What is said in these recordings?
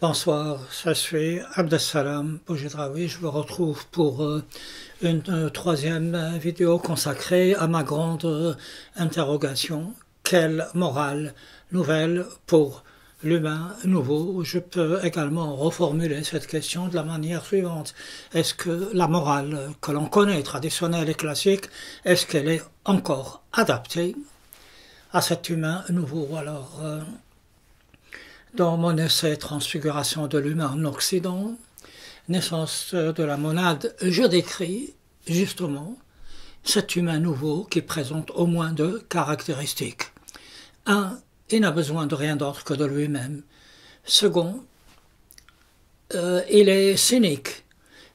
Bonsoir, je suis Abdessalam Boujedraoui. Je vous retrouve pour une troisième vidéo consacrée à ma grande interrogation. Quelle morale nouvelle pour l'humain nouveau? Je peux également reformuler cette question de la manière suivante. Est-ce que la morale que l'on connaît, traditionnelle et classique, est-ce qu'elle est encore adaptée à cet humain nouveau? Dans mon essai Transfiguration de l'humain en Occident, naissance de la monade, je décris justement cet humain nouveau qui présente au moins deux caractéristiques. Un, il n'a besoin de rien d'autre que de lui-même. Second, il est cynique.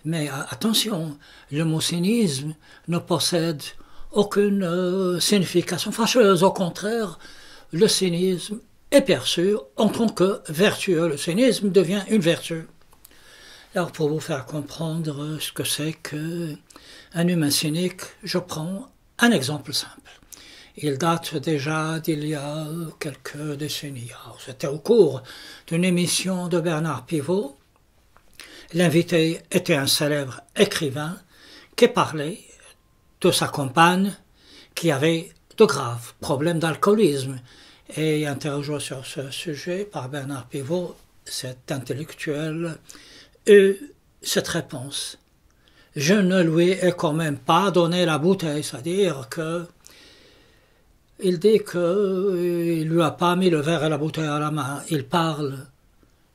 Mais attention, le mot cynisme ne possède aucune signification fâcheuse. Au contraire, le cynisme est perçu en tant que vertueux. Le cynisme devient une vertu. Alors pour vous faire comprendre ce que c'est qu'un humain cynique, je prends un exemple simple. Il date déjà d'il y a quelques décennies. C'était au cours d'une émission de Bernard Pivot. L'invité était un célèbre écrivain qui parlait de sa compagne qui avait de graves problèmes d'alcoolisme. Et interrogé sur ce sujet par Bernard Pivot, cet intellectuel, eut cette réponse. Je ne lui ai quand même pas donné la bouteille, c'est-à-dire que il dit qu'il ne lui a pas mis le verre et la bouteille à la main. Il parle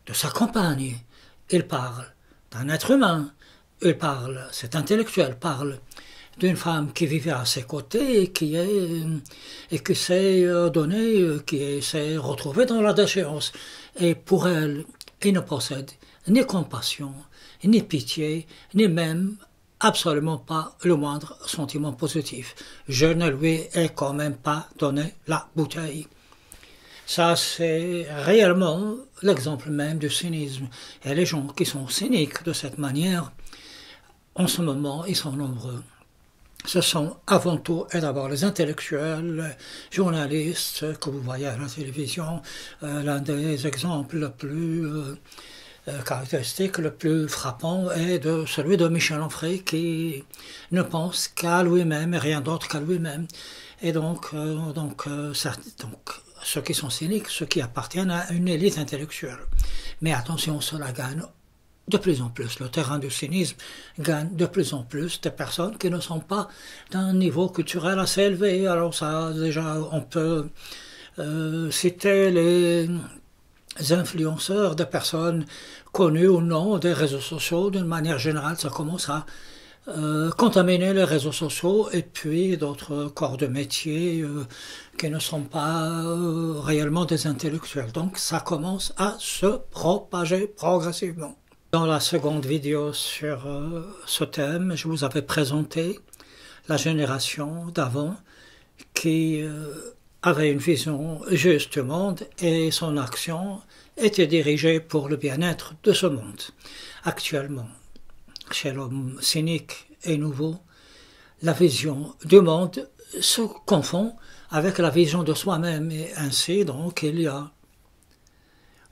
de sa compagne, il parle d'un être humain, cet intellectuel parle d'une femme qui vivait à ses côtés et qui s'est donnée, qui s'est retrouvée dans la déchéance. Et pour elle, il ne possède ni compassion, ni pitié, ni même absolument pas le moindre sentiment positif. Je ne lui ai quand même pas donné la bouteille. Ça, c'est réellement l'exemple même du cynisme. Et les gens qui sont cyniques de cette manière, en ce moment, ils sont nombreux. Ce sont avant tout et d'abord les intellectuels, journalistes que vous voyez à la télévision. L'un des exemples le plus caractéristique, le plus frappant est celui de Michel Onfray qui ne pense qu'à lui-même et rien d'autre qu'à lui-même. Et donc, ceux qui sont cyniques, ceux qui appartiennent à une élite intellectuelle. Mais attention, cela gagne de plus en plus. Le terrain du cynisme gagne de plus en plus des personnes qui ne sont pas d'un niveau culturel assez élevé. Alors ça, déjà, on peut citer les influenceurs, des personnes connues ou non des réseaux sociaux. D'une manière générale, ça commence à contaminer les réseaux sociaux et puis d'autres corps de métier qui ne sont pas réellement des intellectuels. Donc ça commence à se propager progressivement. Dans la seconde vidéo sur ce thème, je vous avais présenté la génération d'avant qui avait une vision juste du monde et son action était dirigée pour le bien-être de ce monde. Actuellement, chez l'homme cynique et nouveau, la vision du monde se confond avec la vision de soi-même et ainsi donc il y a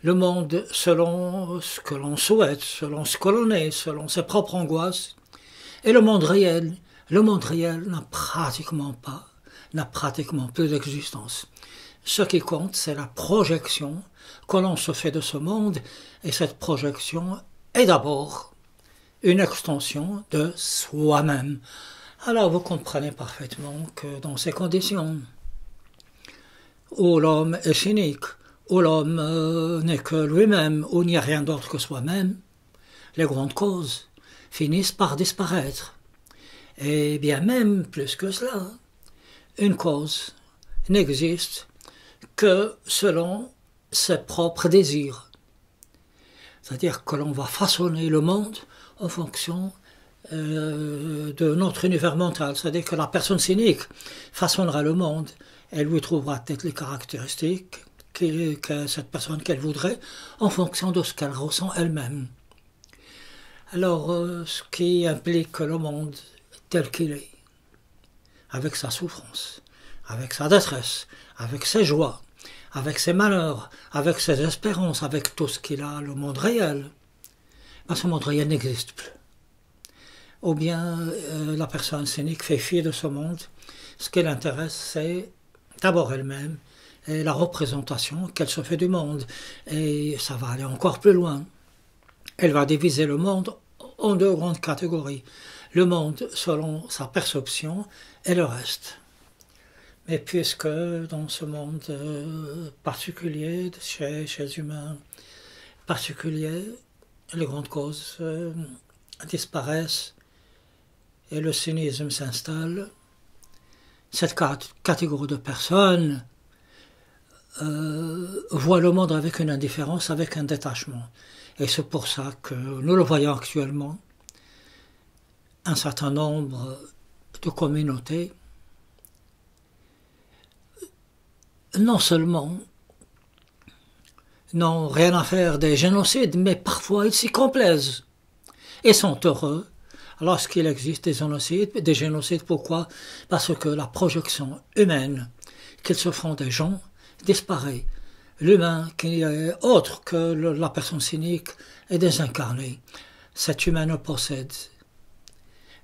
le monde selon ce que l'on souhaite, selon ce que l'on est, selon ses propres angoisses. Et le monde réel n'a pratiquement plus d'existence. Ce qui compte, c'est la projection que l'on se fait de ce monde, et cette projection est d'abord une extension de soi-même. Alors vous comprenez parfaitement que dans ces conditions, où l'homme est cynique, où l'homme n'est que lui-même, où il n'y a rien d'autre que soi-même, les grandes causes finissent par disparaître. Et bien même plus que cela, une cause n'existe que selon ses propres désirs. C'est-à-dire que l'on va façonner le monde en fonction de notre univers mental. C'est-à-dire que la personne cynique façonnera le monde, elle lui trouvera peut-être les caractéristiques que cette personne qu'elle voudrait en fonction de ce qu'elle ressent elle-même. Alors, ce qui implique que le monde tel qu'il est, avec sa souffrance, avec sa détresse, avec ses joies, avec ses malheurs, avec ses espérances, avec tout ce qu'il a, le monde réel, ben, ce monde réel n'existe plus. Ou bien la personne cynique fait fi de ce monde. Ce qui l'intéresse, c'est d'abord elle-même et la représentation qu'elle se fait du monde. Et ça va aller encore plus loin. Elle va diviser le monde en deux grandes catégories. Le monde selon sa perception et le reste. Mais puisque dans ce monde particulier, chez humains particuliers, les grandes causes disparaissent et le cynisme s'installe, cette catégorie de personnes voit le monde avec une indifférence, avec un détachement. Et c'est pour ça que nous le voyons actuellement, un certain nombre de communautés, non seulement n'ont rien à faire des génocides, mais parfois ils s'y complaisent et sont heureux lorsqu'il existe des génocides. Pourquoi? Parce que la projection humaine qu'ils se font des gens disparaît. L'humain, qui est autre que la personne cynique, est désincarné. Cet humain ne possède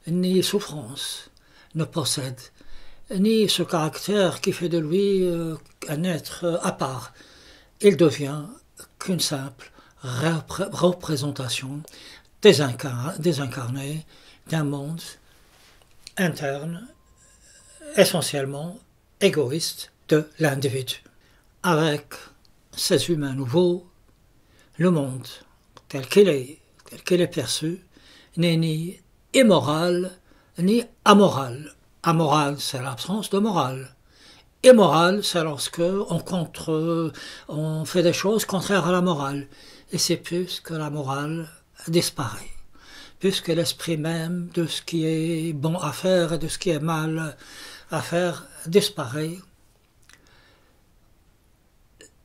ni souffrance, ne possède ni ce caractère qui fait de lui un être à part. Il devient qu'une simple représentation désincarnée d'un monde interne, essentiellement égoïste de l'individu. Avec ces humains nouveaux, le monde tel qu'il est perçu, n'est ni immoral ni amoral. Amoral, c'est l'absence de morale. Immoral, c'est lorsque on fait des choses contraires à la morale. Et c'est plus que la morale disparaît. Puisque l'esprit même de ce qui est bon à faire et de ce qui est mal à faire disparaît.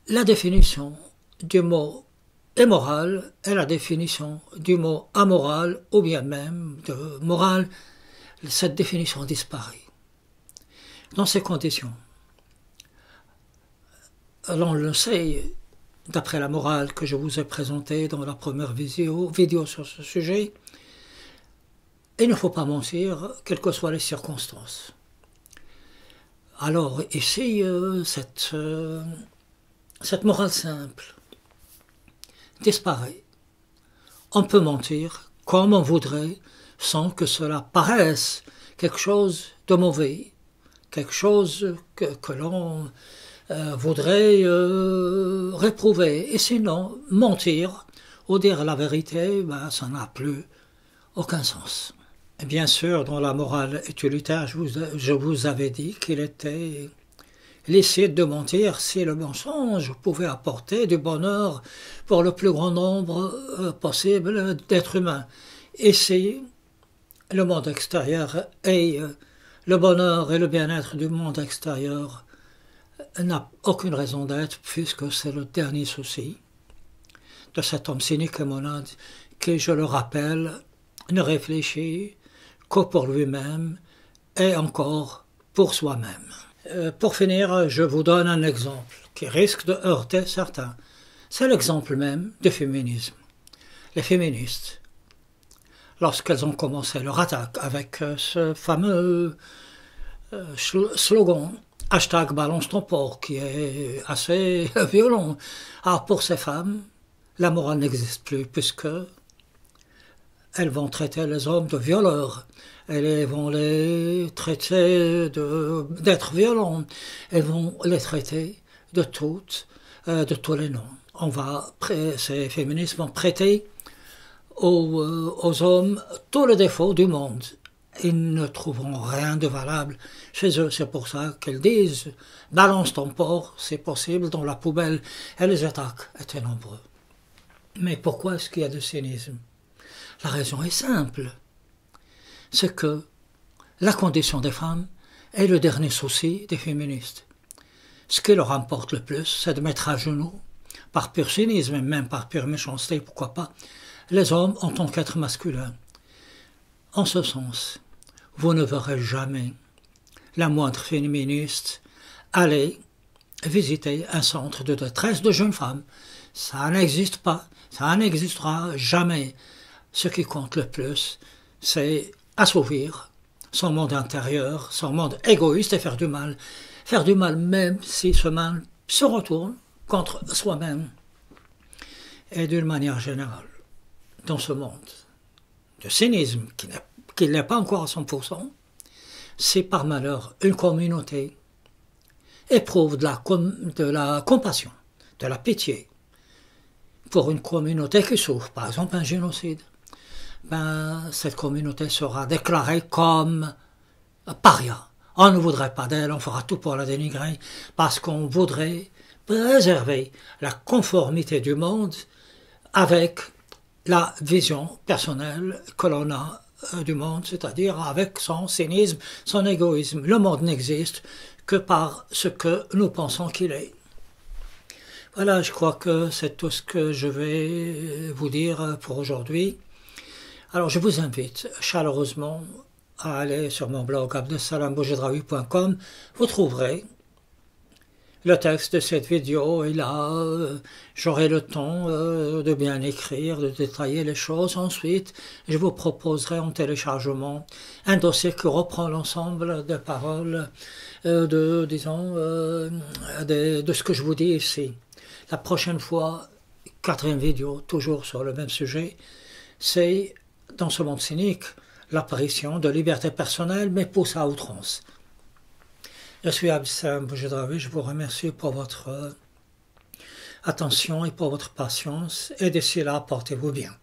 La définition du mot immoral est la définition du mot amoral ou bien même de morale. Cette définition disparaît. Dans ces conditions, l'on le sait, d'après la morale que je vous ai présentée dans la première vidéo sur ce sujet, il ne faut pas mentir, quelles que soient les circonstances. Alors ici, cette morale simple disparaît. On peut mentir comme on voudrait, sans que cela paraisse quelque chose de mauvais, quelque chose que l'on voudrait réprouver. Et sinon, mentir ou dire la vérité, ça n'a plus aucun sens. Et bien sûr, dans la morale utilitaire, je vous avais dit qu'il était licite de mentir si le mensonge pouvait apporter du bonheur pour le plus grand nombre possible d'êtres humains. Et si le monde extérieur et le bonheur et le bien-être du monde extérieur n'a aucune raison d'être, puisque c'est le dernier souci de cet homme cynique et monade qui, je le rappelle, ne réfléchit que pour lui-même et encore pour soi-même. Pour finir, je vous donne un exemple qui risque de heurter certains. C'est l'exemple même du féminisme. Les féministes, lorsqu'elles ont commencé leur attaque avec ce fameux slogan # balance ton porc, qui est assez violent. Alors pour ces femmes, la morale n'existe plus, puisque elles vont traiter les hommes de violeurs, elles vont les traiter d'être violents, elles vont les traiter de tous les noms. Ces féministes vont prêter aux hommes tous les défauts du monde. Ils ne trouveront rien de valable chez eux. C'est pour ça qu'elles disent « balance ton porc, c'est possible, dans la poubelle ». Et les attaques étaient nombreux. Mais pourquoi est-ce qu'il y a du cynisme? La raison est simple. C'est que la condition des femmes est le dernier souci des féministes. Ce qui leur importe le plus, c'est de mettre à genoux, par pur cynisme et même par pure méchanceté, pourquoi pas, les hommes en tant qu'êtres masculins. En ce sens, vous ne verrez jamais la moindre féministe aller visiter un centre de détresse de jeunes femmes. Ça n'existe pas, ça n'existera jamais. Ce qui compte le plus, c'est assouvir son monde intérieur, son monde égoïste et faire du mal. Faire du mal même si ce mal se retourne contre soi-même. Et d'une manière générale, dans ce monde de cynisme qui n'est pas encore à 100%, si par malheur une communauté éprouve de la compassion, de la pitié pour une communauté qui souffre, par exemple un génocide, cette communauté sera déclarée comme paria. On ne voudrait pas d'elle, on fera tout pour la dénigrer, parce qu'on voudrait préserver la conformité du monde avec la vision personnelle que l'on a du monde, c'est-à-dire avec son cynisme, son égoïsme. Le monde n'existe que par ce que nous pensons qu'il est. Voilà, je crois que c'est tout ce que je vais vous dire pour aujourd'hui. Alors je vous invite chaleureusement à aller sur mon blog abdesalamboujedraoui.com. Vous trouverez le texte de cette vidéo et là, j'aurai le temps de bien écrire, de détailler les choses. Ensuite, je vous proposerai en téléchargement un dossier qui reprend l'ensemble des paroles de ce que je vous dis ici. La prochaine fois, 4e vidéo, toujours sur le même sujet, c'est dans ce monde cynique, l'apparition de liberté personnelle, mais poussée à outrance. Je suis Abdesalam Boujedraoui, je vous remercie pour votre attention et pour votre patience, et d'ici là, portez-vous bien.